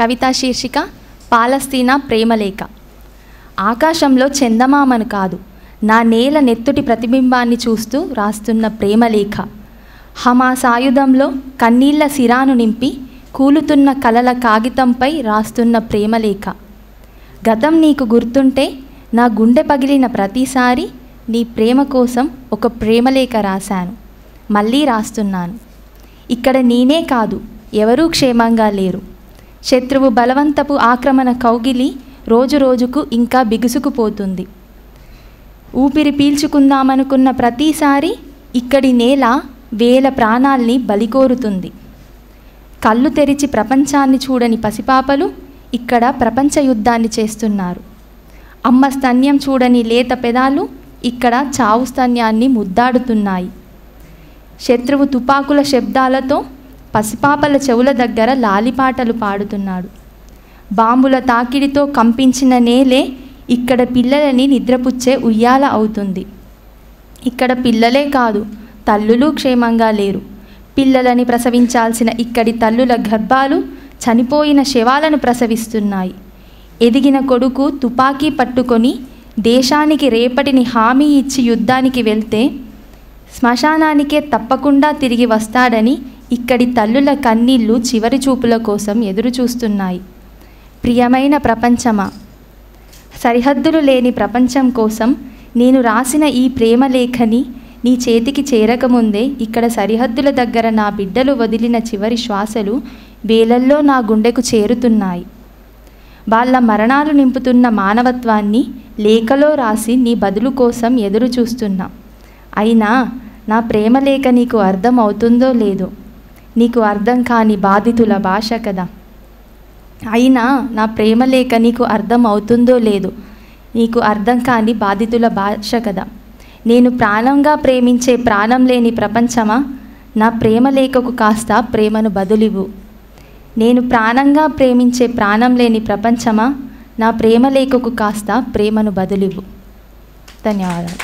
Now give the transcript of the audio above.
కవితా శీర్షిక పాలస్తీనా ప్రేమలేఖ. ఆకాశంలో చందమామను కాదు, నా నేల నెత్తుటి ప్రతిబింబాన్ని చూస్తూ రాస్తున్న ప్రేమలేఖ. హమాస్ ఆయుధంలో కన్నీళ్ల సిరాను నింపి కూలుతున్న కలల కాగితంపై రాస్తున్న ప్రేమలేఖ. గతం నీకు గుర్తుంటే నా గుండె పగిలిన ప్రతిసారి నీ ప్రేమ కోసం ఒక ప్రేమలేఖ రాశాను, మళ్ళీ రాస్తున్నాను. ఇక్కడ నేనే కాదు, ఎవరూ క్షేమంగా లేరు. శత్రువు బలవంతపు ఆక్రమణ కౌగిలి రోజు రోజుకు ఇంకా బిగుసుకుపోతుంది. ఊపిరి పీల్చుకుందామనుకున్న ప్రతిసారి ఇక్కడి నేల వేల ప్రాణాల్ని బలికోరుతుంది. కళ్ళు తెరిచి ప్రపంచాన్ని చూడని పసిపాపలు ఇక్కడ ప్రపంచ యుద్ధాన్ని చేస్తున్నారు. అమ్మ స్తన్యం చూడని లేత పెదాలు ఇక్కడ చావు స్తన్యాన్ని ముద్దాడుతున్నాయి. శత్రువు తుపాకుల శబ్దాలతో పసిపాపల చెవుల దగ్గర లాలిపాటలు పాడుతున్నాడు. బాంబుల తాకిడితో కంపించిన నేలే ఇక్కడ పిల్లలని నిద్రపుచ్చే ఉయ్యాల అవుతుంది. ఇక్కడ పిల్లలే కాదు, తల్లులు క్షేమంగా లేరు. పిల్లలని ప్రసవించాల్సిన ఇక్కడి తల్లుల గర్భాలు చనిపోయిన శవాలను ప్రసవిస్తున్నాయి. ఎదిగిన కొడుకు తుపాకీ పట్టుకొని దేశానికి రేపటిని హామీ ఇచ్చి యుద్ధానికి వెళ్తే శ్మశానానికే తప్పకుండా తిరిగి వస్తాడని ఇక్కడి తల్లుల కన్నీళ్లు చివరి చూపుల కోసం ఎదురు చూస్తున్నాయి. ప్రియమైన ప్రపంచమా, సరిహద్దులు లేని ప్రపంచం కోసం నేను రాసిన ఈ ప్రేమలేఖని నీ చేతికి చేరకముందే ఇక్కడ సరిహద్దుల దగ్గర నా బిడ్డలు వదిలిన చివరి శ్వాసలు వేలల్లో నా గుండెకు చేరుతున్నాయి. వాళ్ళ మరణాలు నింపుతున్న మానవత్వాన్ని లేఖలో రాసి నీ బదులు కోసం ఎదురు చూస్తున్నా. అయినా నా ప్రేమలేఖ నీకు అర్థం అవుతుందో లేదో, నీకు అర్థం కాని బాధితుల భాష కదా. అయినా నా ప్రేమలేఖ నీకు అర్థం అవుతుందో లేదో, నీకు అర్థం కాని బాధితుల భాష కదా. నేను ప్రాణంగా ప్రేమించే ప్రాణం లేని ప్రపంచమా, నా ప్రేమలేఖకు కాస్త ప్రేమను బదులివ్వు. నేను ప్రాణంగా ప్రేమించే ప్రాణం లేని ప్రపంచమా, నా ప్రేమలేఖకు కాస్త ప్రేమను బదులివ్వు. ధన్యవాదాలు.